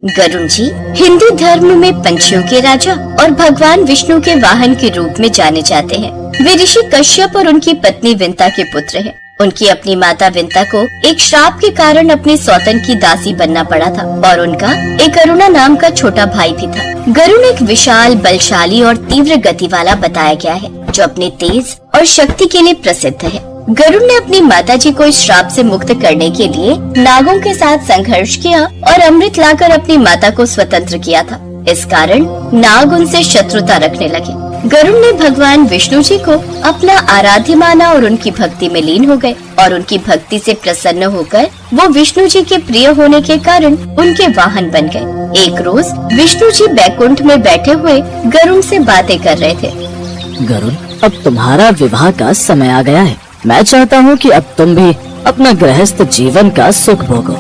गरुड़ जी हिंदू धर्म में पंछियों के राजा और भगवान विष्णु के वाहन के रूप में जाने जाते हैं। वे ऋषि कश्यप और उनकी पत्नी विंता के पुत्र हैं। उनकी अपनी माता विंता को एक श्राप के कारण अपने सौतन की दासी बनना पड़ा था और उनका एक अरुणा नाम का छोटा भाई भी था। गरुड़ एक विशाल, बलशाली और तीव्र गति वाला बताया गया है, जो अपने तेज और शक्ति के लिए प्रसिद्ध है। गरुड़ ने अपनी माताजी को इस श्राप से मुक्त करने के लिए नागों के साथ संघर्ष किया और अमृत लाकर अपनी माता को स्वतंत्र किया था। इस कारण नाग उनसे शत्रुता रखने लगे। गरुड़ ने भगवान विष्णु जी को अपना आराध्य माना और उनकी भक्ति में लीन हो गए और उनकी भक्ति से प्रसन्न होकर वो विष्णु जी के प्रिय होने के कारण उनके वाहन बन गए। एक रोज विष्णु जी बैकुंठ में बैठे हुए गरुड़ से बातें कर रहे थे। गरुड़, अब तुम्हारा विवाह का समय आ गया है। मैं चाहता हूँ कि अब तुम भी अपना गृहस्थ जीवन का सुख भोगो।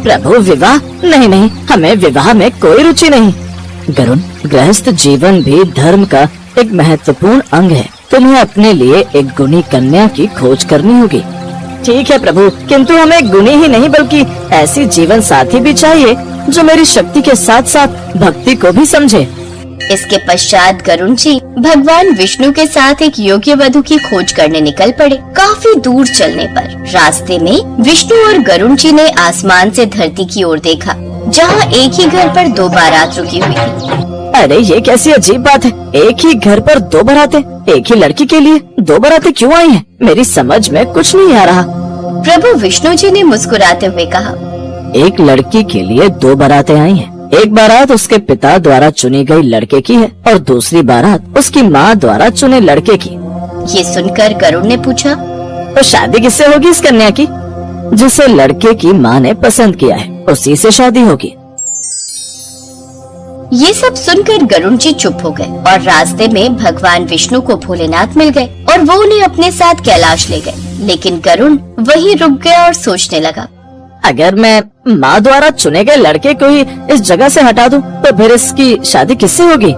प्रभु, विवाह? नहीं नहीं, हमें विवाह में कोई रुचि नहीं। गरुड़, गृहस्थ जीवन भी धर्म का एक महत्वपूर्ण अंग है। तुम्हें अपने लिए एक गुणी कन्या की खोज करनी होगी। ठीक है प्रभु, किंतु हमें गुणी ही नहीं बल्कि ऐसी जीवन साथी भी चाहिए जो मेरी शक्ति के साथ साथ भक्ति को भी समझे। इसके पश्चात गरुड़ जी भगवान विष्णु के साथ एक योग्य वधु की खोज करने निकल पड़े। काफी दूर चलने पर रास्ते में विष्णु और गरुड़ जी ने आसमान से धरती की ओर देखा, जहाँ एक ही घर पर दो बारात रुकी हुई थी। अरे ये कैसी अजीब बात है, एक ही घर पर दो बारातें, एक ही लड़की के लिए दो बारातें क्यों आई हैं? मेरी समझ में कुछ नहीं आ रहा। प्रभु विष्णु जी ने मुस्कुराते हुए कहा, एक लड़की के लिए दो बारातें आई हैं। एक बारात उसके पिता द्वारा चुनी गई लड़के की है और दूसरी बारात उसकी माँ द्वारा चुने लड़के की। ये सुनकर गरुड़ ने पूछा, तो शादी किससे होगी इस कन्या की? जिसे लड़के की माँ ने पसंद किया है उसी से शादी होगी। ये सब सुनकर गरुड़ जी चुप हो गए और रास्ते में भगवान विष्णु को भोलेनाथ मिल गए और वो उन्हें अपने साथ कैलाश ले गए। लेकिन गरुड़ वहीं रुक गया और सोचने लगा, अगर मैं माँ द्वारा चुने गए लड़के को ही इस जगह से हटा दूं, तो फिर इसकी शादी किससे होगी?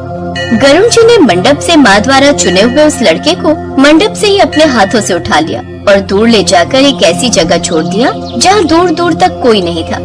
गरुड़ जी ने मंडप से माँ द्वारा चुने हुए उस लड़के को मंडप से ही अपने हाथों से उठा लिया और दूर ले जाकर एक ऐसी जगह छोड़ दिया जहाँ दूर दूर तक कोई नहीं था।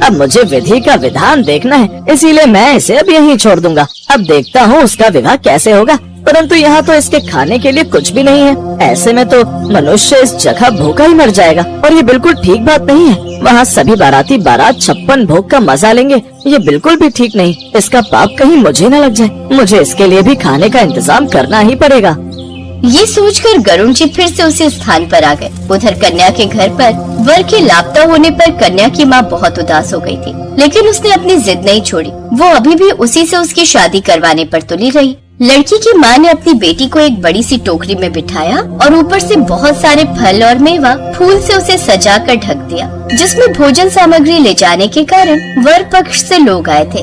अब मुझे विधि का विधान देखना है, इसीलिए मैं इसे अब यहीं छोड़ दूंगा। अब देखता हूँ उसका विवाह कैसे होगा। परंतु यहाँ तो इसके खाने के लिए कुछ भी नहीं है। ऐसे में तो मनुष्य इस जगह भूखा ही मर जाएगा और ये बिल्कुल ठीक बात नहीं है। वहाँ सभी बाराती बारात 56 भोग का मजा लेंगे, ये बिल्कुल भी ठीक नहीं। इसका पाप कहीं मुझे न लग जाए। मुझे इसके लिए भी खाने का इंतजाम करना ही पड़ेगा। ये सोचकर गरुड़ जी फिर से उसी स्थान पर आ गए। उधर कन्या के घर पर वर के लापता होने पर कन्या की माँ बहुत उदास हो गई थी, लेकिन उसने अपनी जिद नहीं छोड़ी। वो अभी भी उसी से उसकी शादी करवाने पर तुली रही। लड़की की माँ ने अपनी बेटी को एक बड़ी सी टोकरी में बिठाया और ऊपर से बहुत सारे फल और मेवा फूल से उसे सजा कर ढक दिया, जिसमें भोजन सामग्री ले जाने के कारण वर पक्ष से लोग आए थे।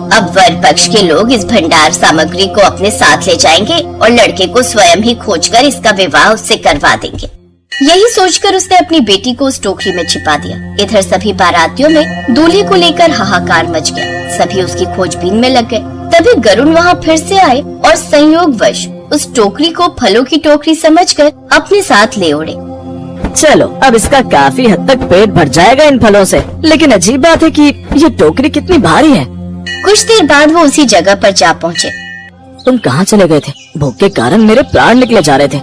अब वर पक्ष के लोग इस भंडार सामग्री को अपने साथ ले जाएंगे और लड़के को स्वयं ही खोजकर इसका विवाह उससे करवा देंगे। यही सोचकर उसने अपनी बेटी को उस टोकरी में छिपा दिया। इधर सभी बारातियों में दूल्हे को लेकर हाहाकार मच गया। सभी उसकी खोजबीन में लग गए। तभी गरुड़ वहाँ फिर से आए और संयोगवश उस टोकरी को फलों की टोकरी समझकर अपने साथ ले उड़े। चलो, अब इसका काफी हद तक पेट भर जाएगा इन फलों से। लेकिन अजीब बात है कि ये टोकरी कितनी भारी है। कुछ देर बाद वो उसी जगह पर जा पहुँचे। तुम कहाँ चले गए थे? भूख के कारण मेरे प्राण निकले जा रहे थे।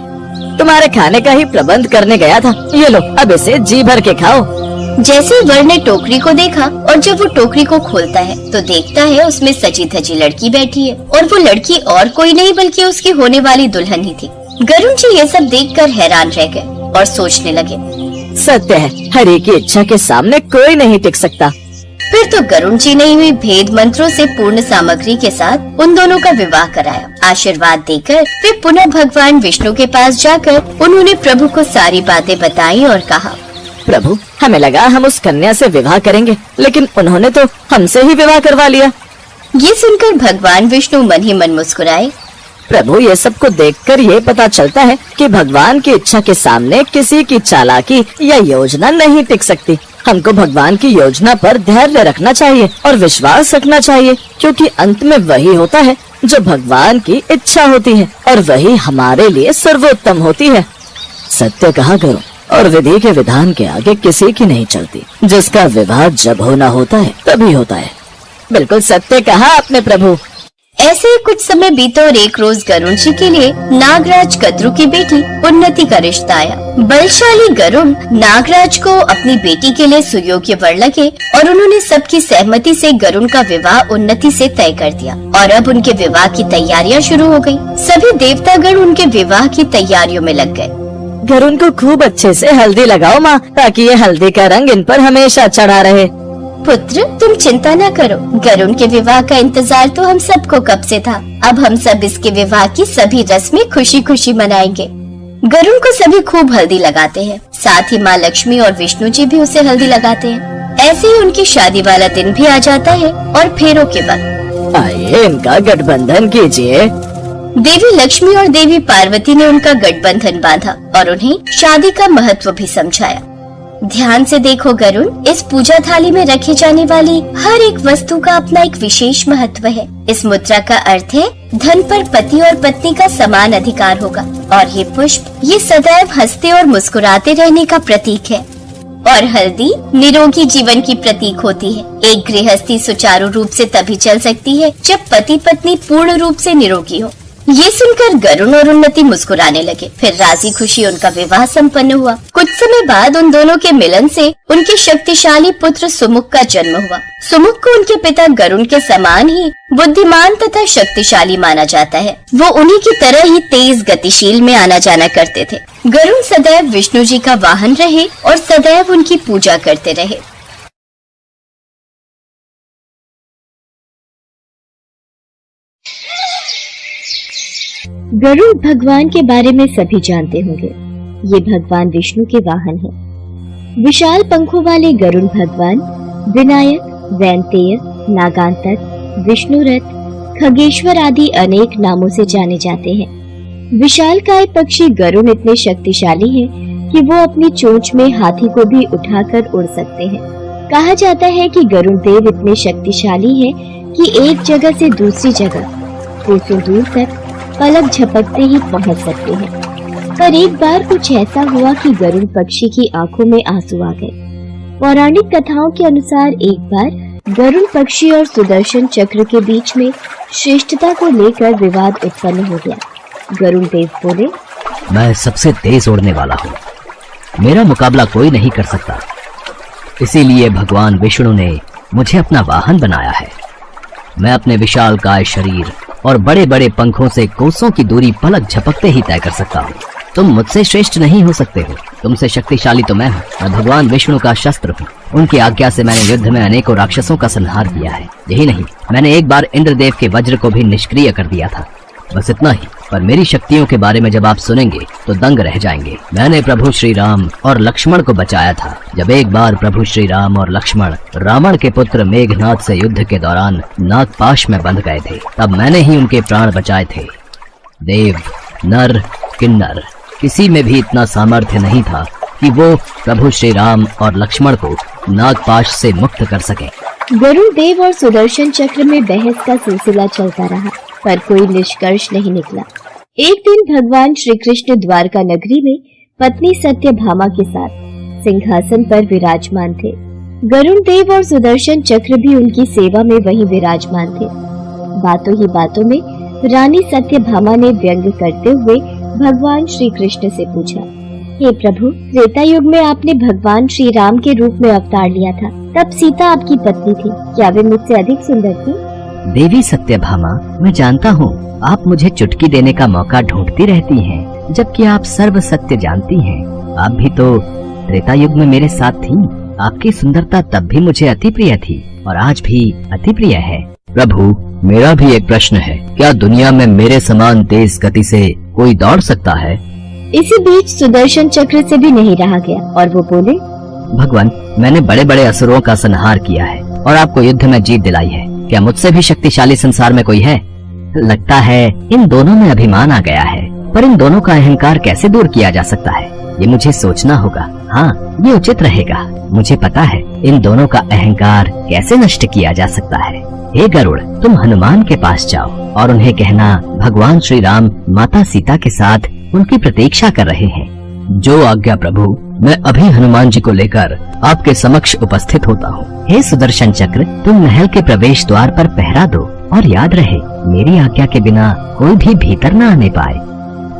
तुम्हारे खाने का ही प्रबंध करने गया था। ये लो, अब इसे जी भर के खाओ। जैसे वर ने टोकरी को देखा और जब वो टोकरी को खोलता है तो देखता है उसमें सजी धजी लड़की बैठी है और वो लड़की और कोई नहीं बल्कि उसकी होने वाली दुल्हन ही थी। गरुड़ जी ये सब देखकर हैरान रह गए और सोचने लगे, सत्य है, हरि की इच्छा के सामने कोई नहीं टिक सकता। फिर तो गरुड़ जी ने हुई भेद मंत्रों से पूर्ण सामग्री के साथ उन दोनों का विवाह कराया। आशीर्वाद देकर वे पुनः भगवान विष्णु के पास जाकर उन्होंने प्रभु को सारी बातें बताई और कहा, प्रभु, हमें लगा हम उस कन्या से विवाह करेंगे, लेकिन उन्होंने तो हमसे ही विवाह करवा लिया। ये सुनकर भगवान विष्णु मन ही मन मुस्कुराए। प्रभु, ये सब को देखकर ये पता चलता है कि भगवान की इच्छा के सामने किसी की चालाकी या योजना नहीं टिक सकती। हमको भगवान की योजना पर धैर्य रखना चाहिए और विश्वास रखना चाहिए, क्योंकि अंत में वही होता है जो भगवान की इच्छा होती है और वही हमारे लिए सर्वोत्तम होती है। सत्य कहा करो, और विधि के विधान के आगे किसी की नहीं चलती। जिसका विवाह जब होना होता है तभी होता है। बिल्कुल सत्य कहा आपने प्रभु। ऐसे ही कुछ समय बीता और एक रोज गरुण जी के लिए नागराज कद्रू की बेटी उन्नति का रिश्ता आया। बलशाली गरुण नागराज को अपनी बेटी के लिए सुयोग्य वर लगे और उन्होंने सबकी सहमति से गरुण का विवाह उन्नति से तय कर दिया और अब उनके विवाह की तैयारियां शुरू हो गयी। सभी देवतागण उनके विवाह की तैयारियों में लग गए। गरुण को खूब अच्छे से हल्दी लगाओ माँ, ताकि ये हल्दी का रंग इन पर हमेशा चढ़ा रहे। पुत्र तुम चिंता न करो, गरुण के विवाह का इंतजार तो हम सबको कब से था। अब हम सब इसके विवाह की सभी रस्में खुशी खुशी मनाएंगे। गरुण को सभी खूब हल्दी लगाते हैं, साथ ही माँ लक्ष्मी और विष्णु जी भी उसे हल्दी लगाते हैं। ऐसे ही उनकी शादी वाला दिन भी आ जाता है और फेरों के वक्त आइए इनका गठबंधन कीजिए। देवी लक्ष्मी और देवी पार्वती ने उनका गठबंधन बांधा और उन्हें शादी का महत्व भी समझाया। ध्यान से देखो गरुण, इस पूजा थाली में रखी जाने वाली हर एक वस्तु का अपना एक विशेष महत्व है। इस मुद्रा का अर्थ है धन पर पति और पत्नी का समान अधिकार होगा और ये पुष्प ये सदैव हंसते और मुस्कुराते रहने का प्रतीक है। और हल्दी निरोगी जीवन की प्रतीक होती है। एक गृहस्थी सुचारू रूप से तभी चल सकती है जब पति पत्नी पूर्ण रूप से निरोगी हो। ये सुनकर गरुण और उन्नति मुस्कुराने लगे। फिर राजी खुशी उनका विवाह संपन्न हुआ। कुछ समय बाद उन दोनों के मिलन से उनके शक्तिशाली पुत्र सुमुख का जन्म हुआ। सुमुख को उनके पिता गरुण के समान ही बुद्धिमान तथा शक्तिशाली माना जाता है। वो उन्हीं की तरह ही तेज गतिशील में आना जाना करते थे। गरुण सदैव विष्णु जी का वाहन रहे और सदैव उनकी पूजा करते रहे। गरुड़ भगवान के बारे में सभी जानते होंगे। ये भगवान विष्णु के वाहन हैं। विशाल पंखों वाले गरुड़ भगवान विनायक, वैनतेय, नागांतक, विष्णुरथ, खगेश्वर आदि अनेक नामों से जाने जाते हैं। विशालकाय पक्षी गरुड़ इतने शक्तिशाली हैं कि वो अपनी चोंच में हाथी को भी उठाकर उड़ सकते हैं। कहा जाता है कि गरुड़ देव इतने शक्तिशाली हैं कि एक जगह से दूसरी जगह कोसों दूर तक पलक झपकते ही पहुंच सकते हैं। पर एक बार कुछ ऐसा हुआ कि गरुड़ पक्षी की आंखों में आंसू आ गए। पौराणिक कथाओं के अनुसार एक बार गरुड़ पक्षी और सुदर्शन चक्र के बीच में श्रेष्ठता को लेकर विवाद उत्पन्न हो गया। गरुड़ देव बोले, मैं सबसे तेज उड़ने वाला हूँ, मेरा मुकाबला कोई नहीं कर सकता। इसीलिए भगवान विष्णु ने मुझे अपना वाहन बनाया है। मैं अपने विशालकाय शरीर और बड़े बड़े पंखों से कोसों की दूरी पलक झपकते ही तय कर सकता हूँ। तुम मुझसे श्रेष्ठ नहीं हो सकते हो, तुमसे शक्तिशाली तो मैं हूँ। मैं भगवान विष्णु का शस्त्र हूँ। उनकी आज्ञा से मैंने युद्ध में अनेकों राक्षसों का संहार किया है। यही नहीं, मैंने एक बार इंद्रदेव के वज्र को भी निष्क्रिय कर दिया था। बस इतना ही। पर मेरी शक्तियों के बारे में जब आप सुनेंगे तो दंग रह जाएंगे। मैंने प्रभु श्री राम और लक्ष्मण को बचाया था। जब एक बार प्रभु श्री राम और लक्ष्मण रावण के पुत्र मेघनाद से युद्ध के दौरान नागपाश में बंध गए थे, तब मैंने ही उनके प्राण बचाए थे। देव, नर, किन्नर, किसी में भी इतना सामर्थ्य नहीं था कि वो प्रभु श्री राम और लक्ष्मण को नागपाश से मुक्त कर सके। गरुड़ देव और सुदर्शन चक्र में बहस का सिलसिला चलता रहा, पर कोई निष्कर्ष नहीं निकला। एक दिन भगवान श्री कृष्ण द्वारका नगरी में पत्नी सत्यभामा के साथ सिंहासन पर विराजमान थे। गरुड़ देव और सुदर्शन चक्र भी उनकी सेवा में वहीं विराजमान थे। बातों ही बातों में रानी सत्यभामा ने व्यंग करते हुए भगवान श्री कृष्ण से पूछा, हे प्रभु, त्रेता युग में आपने भगवान श्री राम के रूप में अवतार लिया था, तब सीता आपकी पत्नी थी, क्या वे मुझसे अधिक सुंदर थी? देवी सत्यभामा, मैं जानता हूँ आप मुझे चुटकी देने का मौका ढूंढती रहती हैं, जबकि आप सर्व सत्य जानती हैं। आप भी तो त्रेता युग में मेरे साथ थीं। आपकी सुंदरता तब भी मुझे अति प्रिय थी और आज भी अति प्रिय है। प्रभु, मेरा भी एक प्रश्न है, क्या दुनिया में मेरे समान तेज गति से कोई दौड़ सकता है? इसी बीच सुदर्शन चक्र से भी नहीं रहा गया और वो बोले, भगवान, मैंने बड़े बड़े असुरों का संहार किया है और आपको युद्ध में जीत दिलाई है। क्या मुझसे भी शक्तिशाली संसार में कोई है? लगता है इन दोनों में अभिमान आ गया है, पर इन दोनों का अहंकार कैसे दूर किया जा सकता है, ये मुझे सोचना होगा। हाँ, ये उचित रहेगा। मुझे पता है इन दोनों का अहंकार कैसे नष्ट किया जा सकता है। हे गरुड़, तुम हनुमान के पास जाओ और उन्हें कहना भगवान श्री राम माता सीता के साथ उनकी प्रतीक्षा कर रहे हैं। जो आज्ञा प्रभु। मैं अभी हनुमान जी को लेकर आपके समक्ष उपस्थित होता हूँ। हे सुदर्शन चक्र, तुम महल के प्रवेश द्वार पर पहरा दो और याद रहे मेरी आज्ञा के बिना कोई भी भीतर न आने पाए।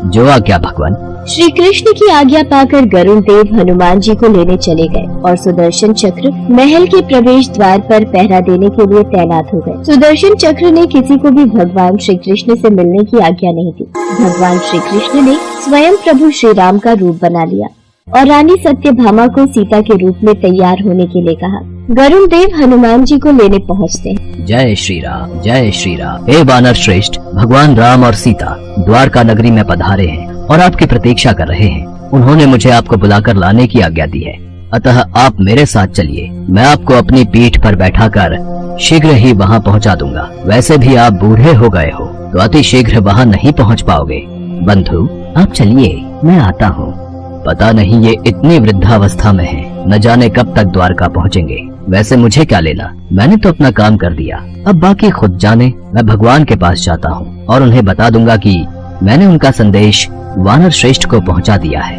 जो आज्ञा भगवान। श्री कृष्ण की आज्ञा पाकर गरुड़ देव हनुमान जी को लेने चले गए और सुदर्शन चक्र महल के प्रवेश द्वार पर पहरा देने के लिए तैनात हो गए। सुदर्शन चक्र ने किसी को भी भगवान श्री कृष्ण से मिलने की आज्ञा नहीं दी। भगवान श्री कृष्ण ने स्वयं प्रभु श्री राम का रूप बना लिया और रानी सत्यभामा को सीता के रूप में तैयार होने के लिए कहा। गरुड़ देव हनुमान जी को लेने पहुँचते हैं। जय श्री राम, जय श्री राम। हे वानर श्रेष्ठ, भगवान राम और सीता द्वारका नगरी में पधारे हैं और आपकी प्रतीक्षा कर रहे हैं। उन्होंने मुझे आपको बुलाकर लाने की आज्ञा दी है, अतः आप मेरे साथ चलिए। मैं आपको अपनी पीठ पर बैठाकर शीघ्र ही वहाँ पहुँचा दूंगा। वैसे भी आप बूढ़े हो गए हो तो अति शीघ्र वहाँ नहीं पहुँच पाओगे। बंधु आप चलिए, मैं आता हूँ। पता नहीं ये इतनी वृद्धावस्था में है, न जाने कब तक द्वारका पहुँचेंगे। वैसे मुझे क्या लेना, मैंने तो अपना काम कर दिया, अब बाकी खुद जाने। मैं भगवान के पास जाता हूँ और उन्हें बता दूंगा कि मैंने उनका संदेश वानर श्रेष्ठ को पहुँचा दिया है।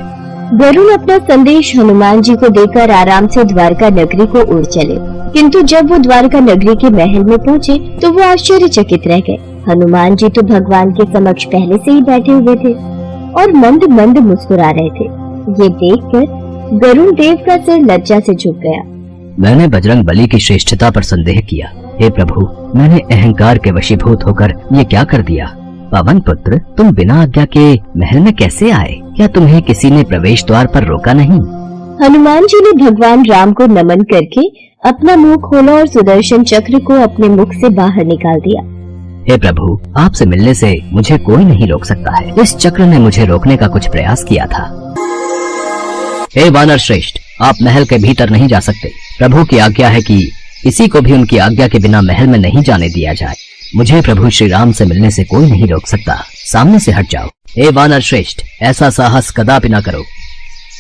गरुड़ अपना संदेश हनुमान जी को देकर आराम से द्वारका नगरी को उड़ चले, किंतु जब वो द्वारका नगरी के महल में पहुँचे तो वो आश्चर्यचकित रह गए। हनुमान जी तो भगवान के समक्ष पहले से ही बैठे हुए थे और मंद मंद मुस्कुरा रहे थे। ये देखकर गरुड़ देव का सिर लज्जा से झुक गया। मैंने बजरंग बली की श्रेष्ठता पर संदेह किया। हे प्रभु, मैंने अहंकार के वशीभूत होकर ये क्या कर दिया। पवन पुत्र, तुम बिना आज्ञा के महल में कैसे आए? क्या तुम्हें किसी ने प्रवेश द्वार पर रोका नहीं? हनुमान जी ने भगवान राम को नमन करके अपना मुंह खोला और सुदर्शन चक्र को अपने मुख से बाहर निकाल दिया। हे प्रभु, आपसे मिलने से मुझे कोई नहीं रोक सकता है। इस चक्र ने मुझे रोकने का कुछ प्रयास किया था। हे वानर श्रेष्ठ, आप महल के भीतर नहीं जा सकते। प्रभु की आज्ञा है कि किसी को भी उनकी आज्ञा के बिना महल में नहीं जाने दिया जाए। मुझे प्रभु श्री राम से मिलने से कोई नहीं रोक सकता। सामने से हट जाओ। हे वानर श्रेष्ठ, ऐसा साहस कदापि न करो।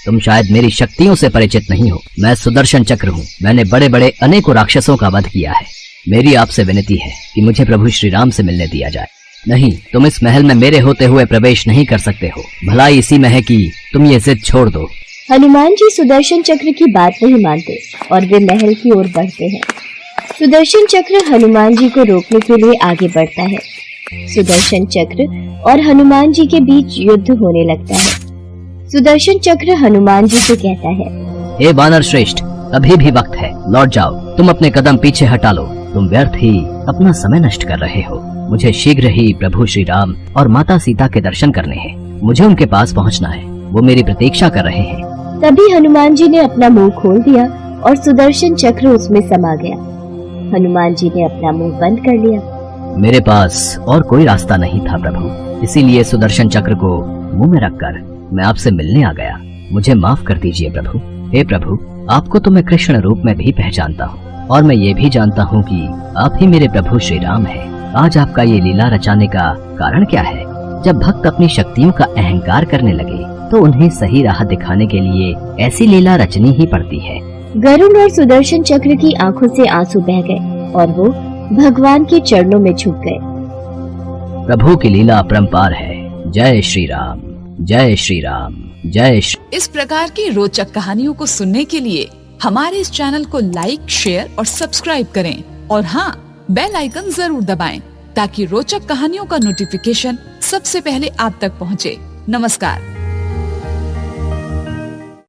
तुम शायद मेरी शक्तियों से परिचित नहीं हो। मैं सुदर्शन चक्र हूँ। मैंने बड़े बड़े अनेकों राक्षसों का वध किया है। मेरी आपसे विनती है कि मुझे प्रभु श्री राम से मिलने दिया जाए। नहीं, तुम इस महल में मेरे होते हुए प्रवेश नहीं कर सकते हो। भलाई इसी में है कि तुम ये जिद छोड़ दो। हनुमान जी सुदर्शन चक्र की बात नहीं मानते और वे महल की ओर बढ़ते हैं। सुदर्शन चक्र हनुमान जी को रोकने के लिए आगे बढ़ता है। सुदर्शन चक्र और हनुमान जी के बीच युद्ध होने लगता है। सुदर्शन चक्र हनुमान जी से कहता है, हे वानर श्रेष्ठ, अभी भी वक्त है, लौट जाओ। तुम अपने कदम पीछे हटा लो। तुम व्यर्थ ही अपना समय नष्ट कर रहे हो। मुझे शीघ्र ही प्रभु श्री राम और माता सीता के दर्शन करने हैं। मुझे उनके पास पहुंचना है। वो मेरी प्रतीक्षा कर रहे हैं। तभी हनुमान जी ने अपना मुंह खोल दिया और सुदर्शन चक्र उसमें समा गया। हनुमान जी ने अपना मुंह बंद कर लिया। मेरे पास और कोई रास्ता नहीं था प्रभु, इसीलिए सुदर्शन चक्र को मुंह में रखकर मैं आपसे मिलने आ गया। मुझे माफ कर दीजिए प्रभु। हे प्रभु, आपको तो मैं कृष्ण रूप में भी पहचानता हूँ और मैं ये भी जानता हूँ कि आप ही मेरे प्रभु श्री राम हैं। आज आपका ये लीला रचाने का कारण क्या है? जब भक्त अपनी शक्तियों का अहंकार करने लगे तो उन्हें सही राह दिखाने के लिए ऐसी लीला रचनी ही पड़ती है। गरुड़ और सुदर्शन चक्र की आंखों से आंसू बह गए और वो भगवान के चरणों में झुक गए। प्रभु की लीला अपरंपार है। जय श्री राम, जय श्री राम, जय श्री। इस प्रकार की रोचक कहानियों को सुनने के लिए हमारे इस चैनल को लाइक, शेयर और सब्सक्राइब करें और हाँ, बेल आइकन जरूर दबाएं ताकि रोचक कहानियों का नोटिफिकेशन सबसे पहले आप तक पहुँचे। नमस्कार।